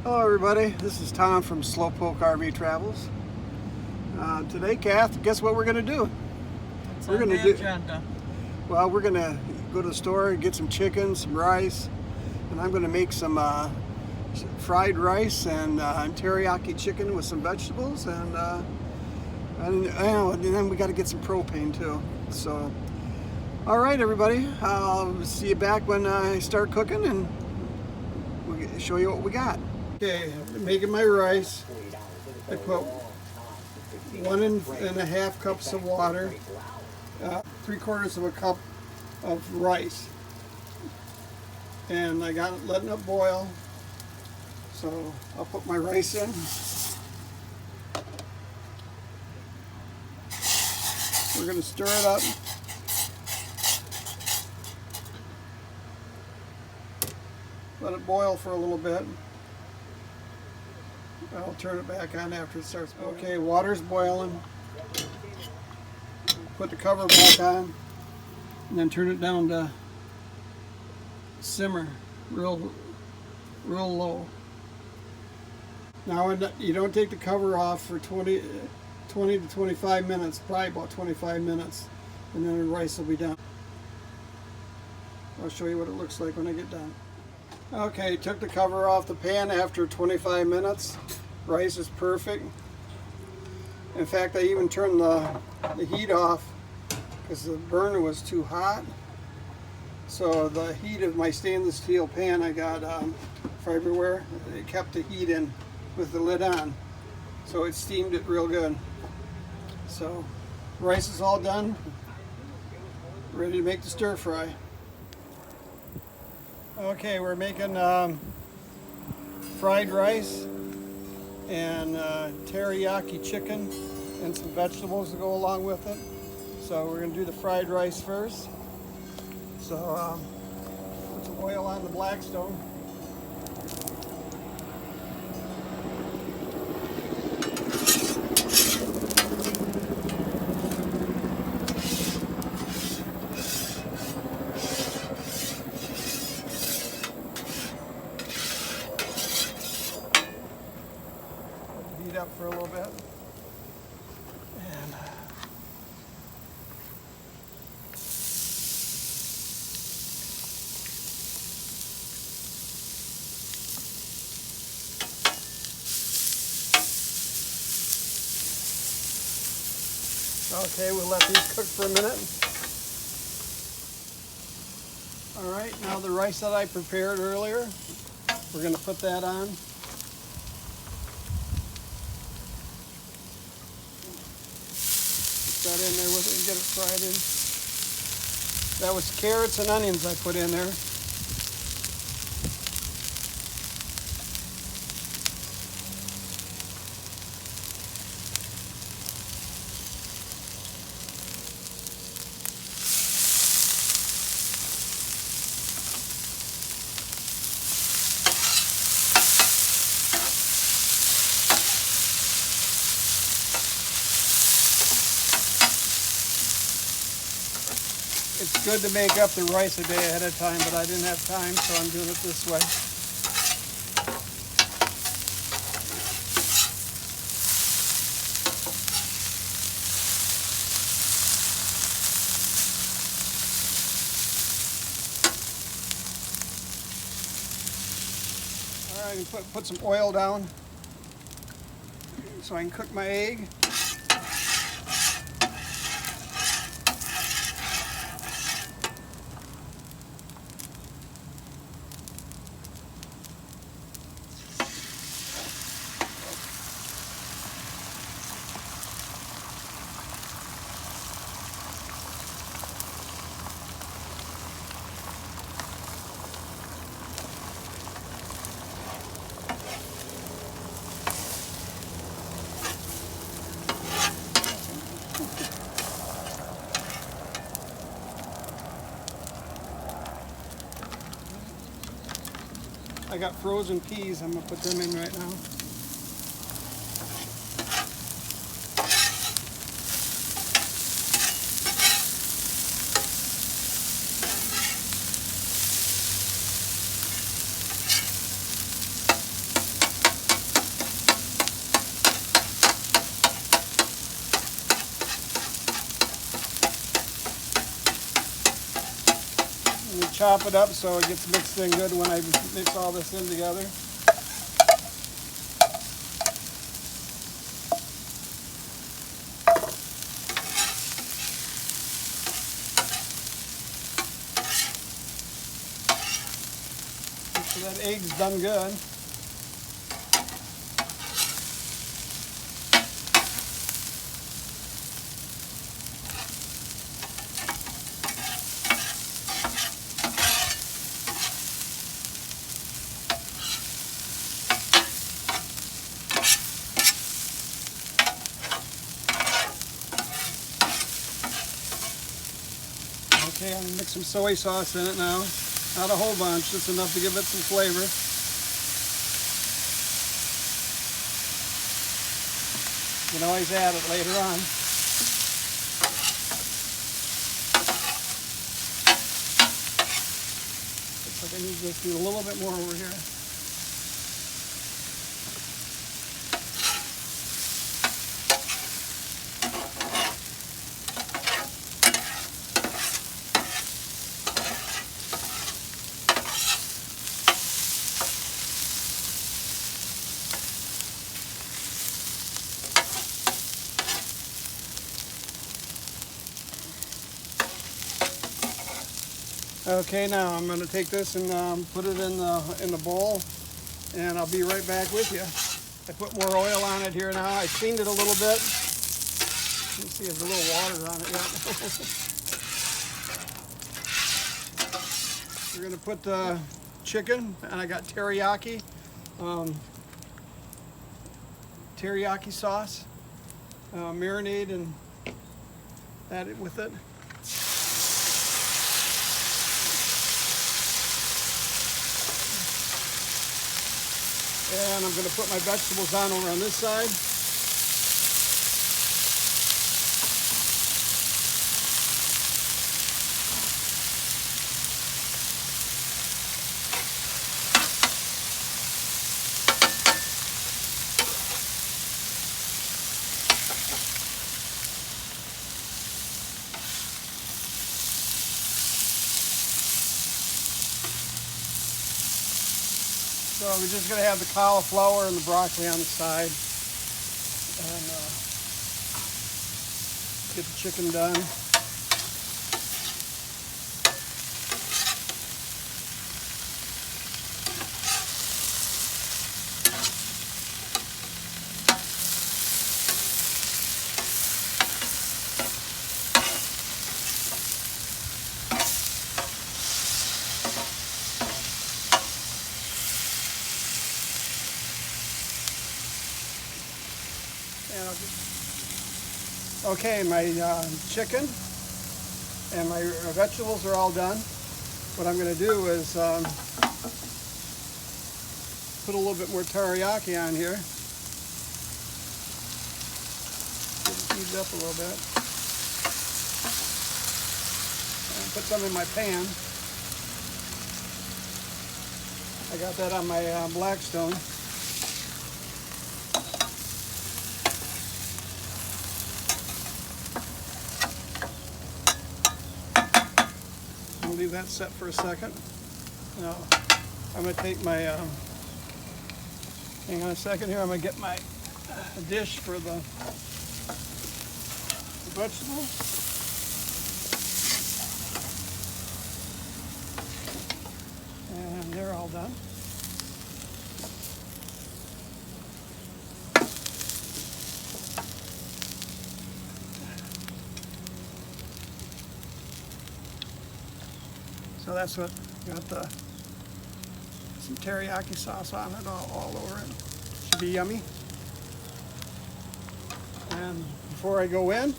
Hello everybody, this is Tom from Slowpoke RV Travels. Today, Kath, guess what we're going to do? We're going to do agenda. Well, we're going to go to the store and get some chicken, some rice, and I'm going to make some fried rice and teriyaki chicken with some vegetables, and then we got to get some propane too. So, all right, everybody, I'll see you back when I start cooking and we'll show you what we got. Okay, I'm making my rice. I put 1.5 cups of water, 3/4 of a cup of rice, and I got it letting it boil. So I'll put my rice in. We're going to stir it up. Let it boil for a little bit. I'll turn it back on after it starts boiling. Okay, water's boiling. Put the cover back on and then turn it down to simmer, real low. Now you don't take the cover off for 20 to 25 minutes, probably about 25 minutes, and then the rice will be done. I'll show you what it looks like when I get done. Okay, took the cover off the pan after 25 minutes. Rice is perfect. In fact, I even turned the heat off because the burner was too hot. So the heat of my stainless steel pan I got fiberware, it kept the heat in with the lid on. So it steamed it real good. So rice is all done. Ready to make the stir fry. Okay, we're making fried rice and teriyaki chicken and some vegetables to go along with it. So we're going to do the fried rice first. So put some oil on the Blackstone. Up for a little bit, and okay, we'll let these cook for a minute. All right, now the rice that I prepared earlier, we're going to put that on. That in there with it and get it fried in. That was carrots and onions I put in there. It's good to make up the rice a day ahead of time, but I didn't have time, so I'm doing it this way. All right, and put some oil down so I can cook my egg. I got frozen peas. I'm going to put them in right now. top it up so it gets mixed in good when I mix all this in together. So that egg's done good. Okay, I'm gonna mix some soy sauce in it now. Not a whole bunch, just enough to give it some flavor. You can always add it later on. Looks like I need to just do a little bit more over here. Okay, now I'm going to take this and put it in the bowl, and I'll be right back with you. I put more oil on it here now. I cleaned it a little bit. You can see there's a little water on it yet. We're going to put the chicken, and I got teriyaki sauce, marinade and add it with it. And I'm going to put my vegetables on over on this side. So we're just going to have the cauliflower and the broccoli on the side, and get the chicken done. Okay, my chicken and my vegetables are all done. What I'm going to do is put a little bit more teriyaki on here. Get it heated up a little bit. And put some in my pan. I got that on my Blackstone. Leave that set for a second. Now I'm going to take my, hang on a second here, I'm going to get my dish for the vegetables. And they're all done. So that's what got some teriyaki sauce on it, all over it. Should be yummy. And before I go in,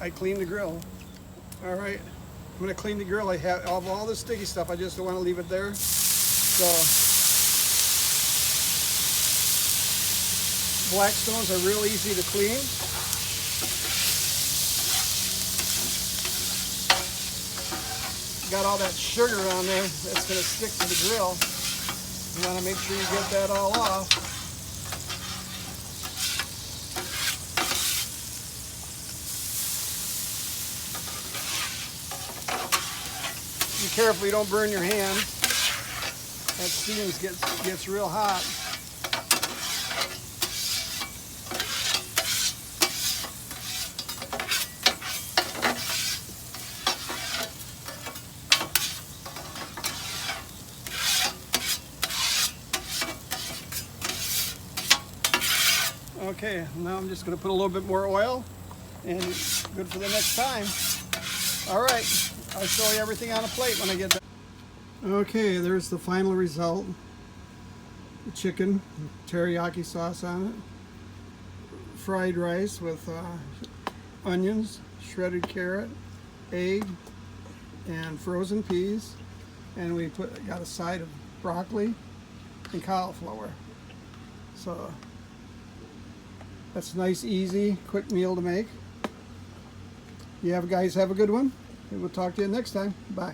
I clean the grill. All right, I'm gonna clean the grill. I have all this sticky stuff. I just don't want to leave it there. So Blackstones are real easy to clean. Got all that sugar on there that's going to stick to the grill. You want to make sure you get that all off. be careful you don't burn your hands. That steam gets real hot. Okay, now I'm just going to put a little bit more oil, and it's good for the next time. All right, I'll show you everything on a plate when I get done. Okay, there's the final result. The chicken, teriyaki sauce on it, fried rice with onions, shredded carrot, egg, and frozen peas, and we got a side of broccoli and cauliflower. So that's a nice, easy, quick meal to make. You guys have a good one, and we'll talk to you next time. Bye.